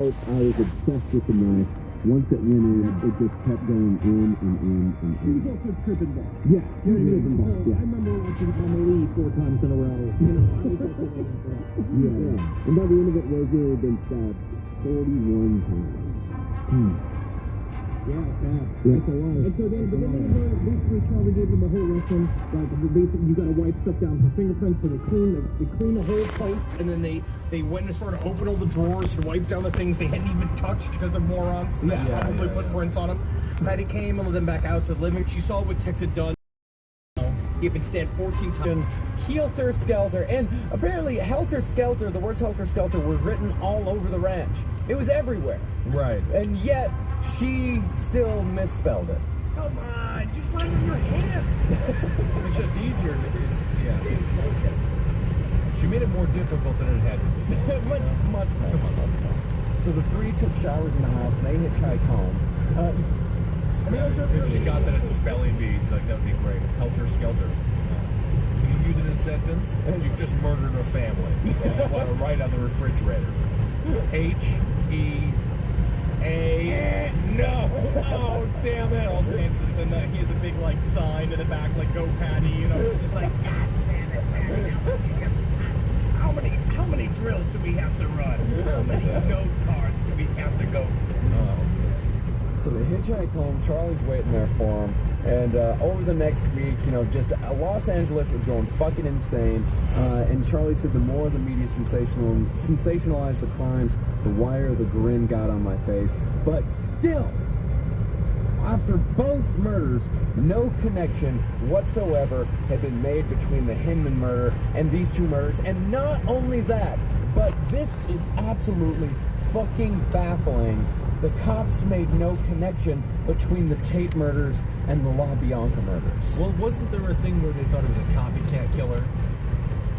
I was obsessed with the knife. Once it went in, it just kept going in and in and She in. was also tripping balls. Yeah, she was tripping balls, So yeah. I remember watching Amelie 4 times in a row. You know, I was also waiting for that. Yeah. And by the end of it, Rosemary had been stabbed 41 times. Yeah, bad. Yeah. That's a lot. And so then, but then they were basically Charlie gave them a whole lesson. Like basically, you gotta wipe stuff down for fingerprints. So they clean the whole place, and then they went and started to open all the drawers and wipe down the things they hadn't even touched because they're morons. They probably put prints on them. Patty came and let them back out to the living. She saw what Tex had done. He had been stabbed 14 times. Helter Skelter, and apparently Helter Skelter, the words Helter Skelter were written all over the ranch. It was everywhere. Right. And yet, she still misspelled it. Come on, just write in your hand. It's just easier. She made it more difficult than it had to be. much more. So the three took showers in the house, and they hitchhiked home. If she got that as a spelling bee, like that would be great. Helter Skelter. You can use it in a sentence. You've just murdered a family. You want to write on the refrigerator. H-E-A. No. Oh, damn it. Charles Manson's been he has a big like sign in the back like "Go Patty," you know. It's just like, God damn it, how many drills do we have to run? How many note cards do we have to go through? So they hitchhike home. Charlie's waiting there for him. And over the next week, just Los Angeles is going fucking insane. And Charlie said the more the media sensationalized the crimes, the wider the grin got on my face. But still, after both murders, no connection whatsoever had been made between the Hinman murder and these two murders. And not only that, but this is absolutely fucking baffling. The cops made no connection between the Tate murders and the LaBianca murders. Well, wasn't there a thing where they thought it was a copycat killer?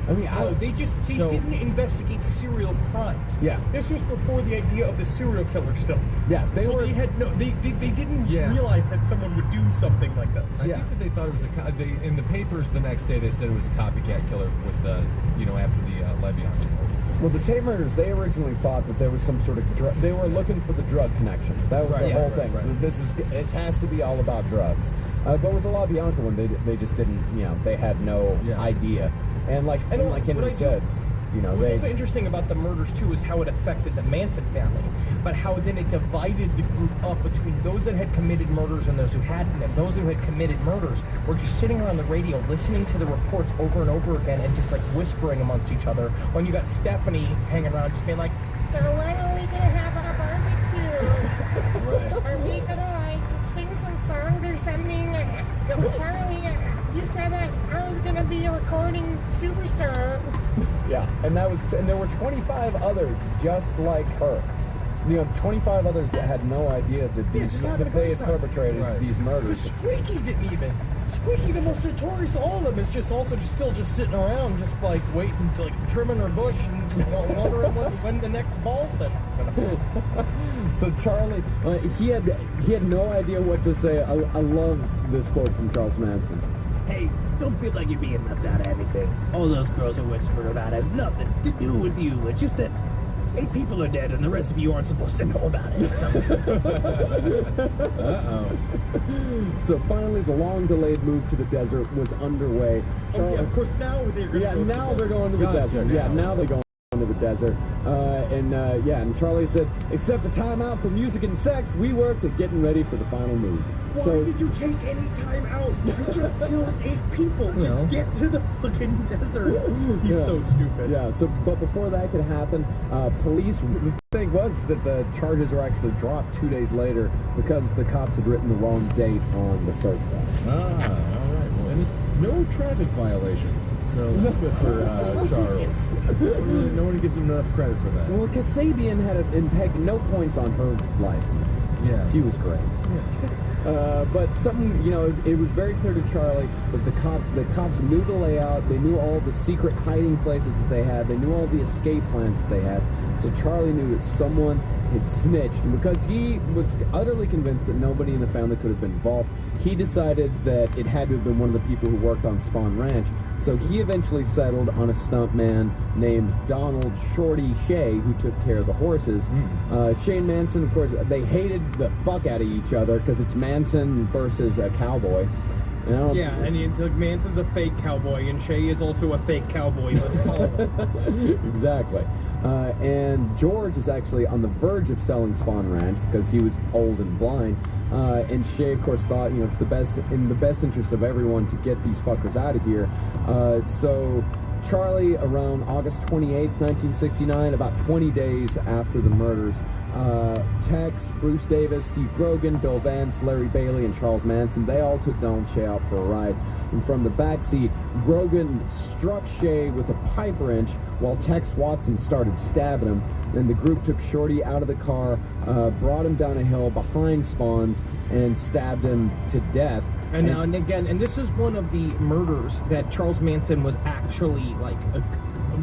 I mean, they didn't investigate serial crimes. Yeah. This was before the idea of the serial killer still. Yeah, they didn't realize that someone would do something like this. I think that they thought it was in the papers the next day they said it was a copycat killer with the, after the LaBianca murders. Well, the Tate murders, they originally thought that there was some sort of drug. They were looking for the drug connection. That was the whole thing. Right. This has to be all about drugs. But with the LaBianca one, they just didn't. They had no idea. And like Henry said, What's also interesting about the murders too is how it affected the Manson family, but how then it divided the group up between those that had committed murders and those who hadn't, and those who had committed murders were just sitting around the radio listening to the reports over and over again and just like whispering amongst each other. When you got Stephanie hanging around just being like, so when are we gonna have our barbecue? Right. Are we gonna sing some songs or something? Charlie just said that I was gonna be a recording superstar. yeah, and there were 25 others just like her. 25 others that had no idea that they had perpetrated these murders. Squeaky didn't even. Squeaky, the most notorious of all of them, is still just sitting around, just like waiting, to, like trimming her bush and just wondering when the next ball session's gonna be. So Charlie, he had no idea what to say. I love this quote from Charles Manson. Hey, don't feel like you're being left out of anything. All those girls are whispering about has nothing to do with you. It's just that 8 people are dead and the rest of you aren't supposed to know about it. Uh-oh. So finally, the long-delayed move to the desert was underway. Of course, now they're going to the desert. Now they're going to the desert. And Charlie said, except for time out for music and sex, we worked at getting ready for the final move. Why did you take any time out? You just killed 8 people. Just get to the fucking desert. He's so stupid. Yeah, but before that could happen, police, the thing was that the charges were actually dropped 2 days later because the cops had written the wrong date on the search warrant. All right. Well, and there's no traffic violations, so that's good for Charles. Nobody gives him enough credit for that. Well, Kasabian had no points on her license. Yeah. She was great. Yeah. But something, it was very clear to Charlie that the cops knew the layout, they knew all the secret hiding places that they had, they knew all the escape plans that they had. So Charlie knew that someone had snitched. And because he was utterly convinced that nobody in the family could have been involved, he decided that it had to have been one of the people who worked on Spawn Ranch. So he eventually settled on a stuntman named Donald Shorty Shea, who took care of the horses. Shane Manson, of course, they hated the fuck out of each other because it's Manson versus a cowboy. Yeah, and like Manson's a fake cowboy, and Shea is also a fake cowboy, but taller. Exactly. And George is actually on the verge of selling Spawn Ranch because he was old and blind. And Shea, of course, thought, it's in the best interest of everyone to get these fuckers out of here. So Charlie, around August 28th, 1969, about 20 days after the murders, Tex, Bruce Davis, Steve Grogan, Bill Vance, Larry Bailey, and Charles Manson, they all took Donald Shea out for a ride. And from the backseat, Grogan struck Shea with a pipe wrench while Tex Watson started stabbing him. Then the group took Shorty out of the car, brought him down a hill behind Spawn's, and stabbed him to death. And again, this is one of the murders that Charles Manson was actually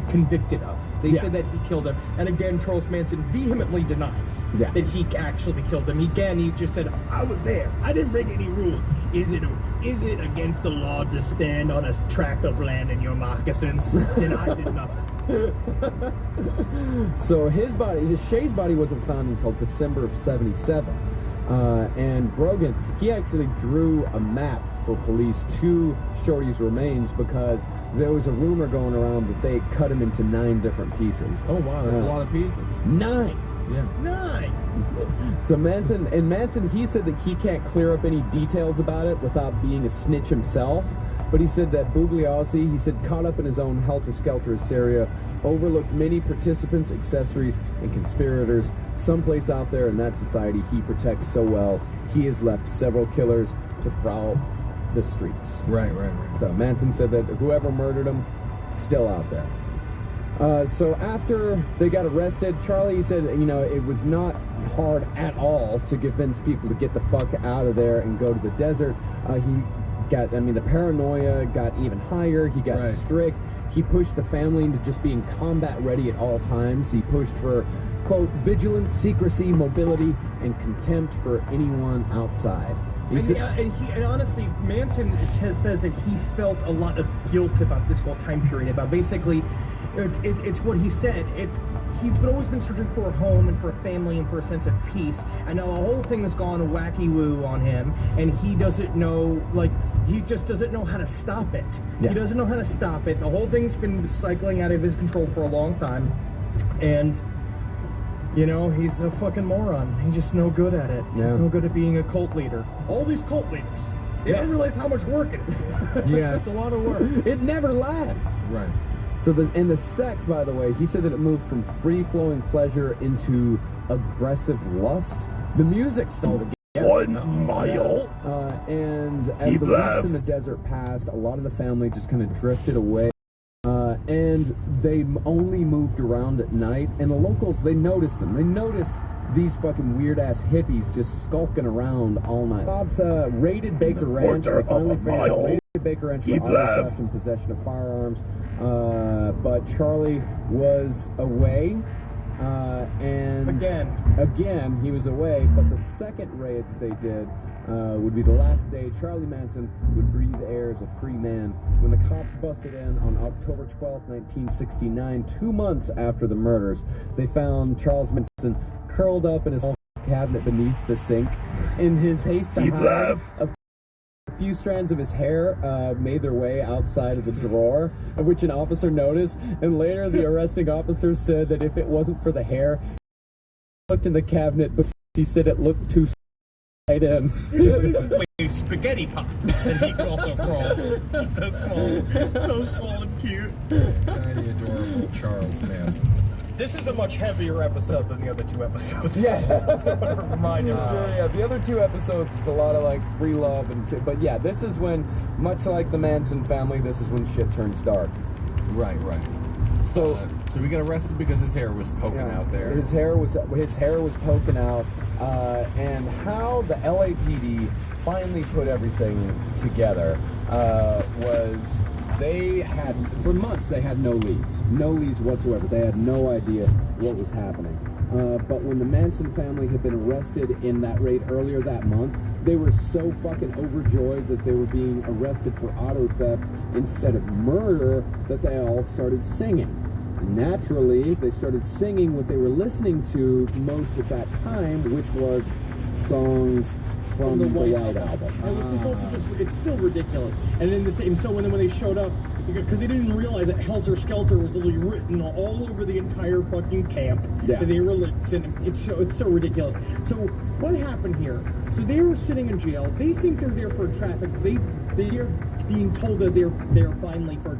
convicted of. They said that he killed him, and again, Charles Manson vehemently denies that he actually killed him. He just said, I was there. I didn't break any rules. Is it against the law to stand on a tract of land in your moccasins? Then I did nothing. So Shea's body wasn't found until December of 77. And Grogan, he actually drew a map for police to Shorty's remains because there was a rumor going around that they cut him into 9 different pieces. Oh, wow, that's a lot of pieces. 9! Yeah. 9! So Manson, he said that he can't clear up any details about it without being a snitch himself. But he said that Bugliosi, he said, caught up in his own helter-skelter hysteria, overlooked many participants, accessories, and conspirators. Someplace out there in that society he protects so well, he has left several killers to prowl the streets. Right. So Manson said that whoever murdered him, still out there. So after they got arrested, Charlie, he said, it was not hard at all to convince people to get the fuck out of there and go to the desert. The paranoia got even higher. He got strict. He pushed the family into just being combat ready at all times. He pushed for, quote, vigilance, secrecy, mobility, and contempt for anyone outside. And honestly, Manson says that he felt a lot of guilt about this whole time period. About basically, it's what he said. He's always been searching for a home and for a family and for a sense of peace. And now the whole thing has gone wacky woo on him, and he doesn't know, he just doesn't know how to stop it. Yeah. He doesn't know how to stop it. The whole thing's been cycling out of his control for a long time, and he's a fucking moron. He's just no good at it. He's no good at being a cult leader. All these cult leaders, they don't realize how much work it is. Yeah, it's a lot of work. It never lasts. Right. So the sex, by the way, he said that it moved from free-flowing pleasure into aggressive lust. The music started again. 1 mile. And as the weeks in the desert passed, a lot of the family just kind of drifted away. And they only moved around at night. And the locals, they noticed them. They noticed these fucking weird-ass hippies just skulking around all night. Bob's raided Baker Ranch. They finally raided Baker Ranch for auto theft and possession of firearms. But Charlie was away. And again, he was away. But the second raid that they did would be the last day Charlie Manson would breathe air as a free man. When the cops busted in on October 12th, 1969, 2 months after the murders, they found Charles Manson curled up in his cabinet beneath the sink. In his haste to hide, a few strands of his hair made their way outside of the drawer, of which an officer noticed, and later the arresting officer said that if it wasn't for the hair, he looked in the cabinet, but he said it looked too at him. A spaghetti pot, and he could also crawl. He's so small and cute. Tiny, adorable Charles Manson. This is a much heavier episode than the other 2 episodes. Yes. So I want to remind you. The other 2 episodes is a lot of free love but yeah, this is when, much like the Manson family, this is when shit turns dark. Right. So he got arrested because his hair was poking out there. His hair was poking out, and how the LAPD finally put everything together was for months they had no leads whatsoever. They had no idea what was happening. But when the Manson family had been arrested in that raid earlier that month, they were so fucking overjoyed that they were being arrested for auto theft instead of murder that they all started singing. Naturally, they started singing what they were listening to most at that time, which was songs from the White Album. Which is also just, it's still ridiculous. And then so when they showed up, because they didn't realize that Helter Skelter was literally written all over the entire fucking camp. Yeah. That they were it's so ridiculous. So what happened here? So they were sitting in jail. They think they're there for a traffic. They're being told that they're finally for a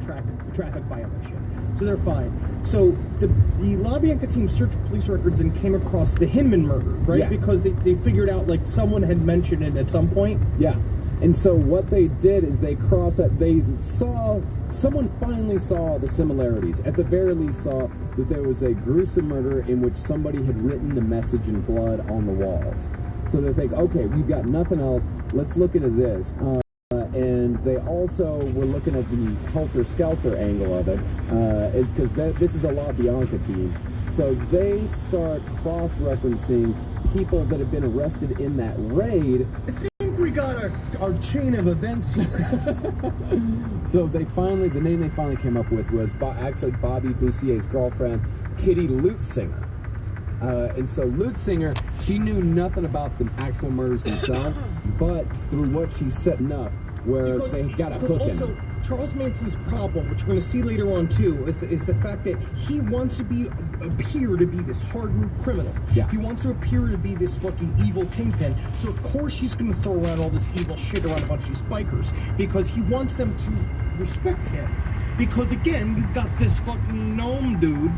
traffic violation. So they're fine. So the LaBianca team searched police records and came across the Hinman murder, right? Yeah. Because they figured out, like, someone had mentioned it at some point. Yeah. And so what they did is they someone finally saw the similarities. At the very least saw that there was a gruesome murder in which somebody had written the message in blood on the walls. So they think, okay, we've got nothing else. Let's look into this. And they also were looking at the Helter Skelter angle of it, because this is the LaBianca team. So they start cross-referencing people that have been arrested in that raid. I think we got our chain of events here. So the name they finally came up with was actually Bobby Boussier's girlfriend, Kitty Lutsinger. And so Lutsinger, she knew nothing about the actual murders themselves, but through what she said enough, where they got a hook in also, Charles Manson's problem, which we're going to see later on too, is the fact that he wants to appear to be this hardened criminal. Yeah. He wants to appear to be this fucking evil kingpin. So of course he's going to throw around all this evil shit around a bunch of these bikers because he wants them to respect him. Because again, you've got this fucking gnome dude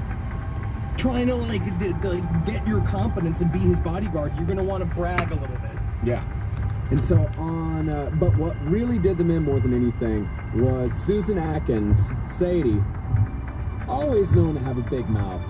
trying to get your confidence and be his bodyguard. You're going to want to brag a little bit. Yeah. And so but what really did them in more than anything was Susan Atkins, Sadie, always known to have a big mouth.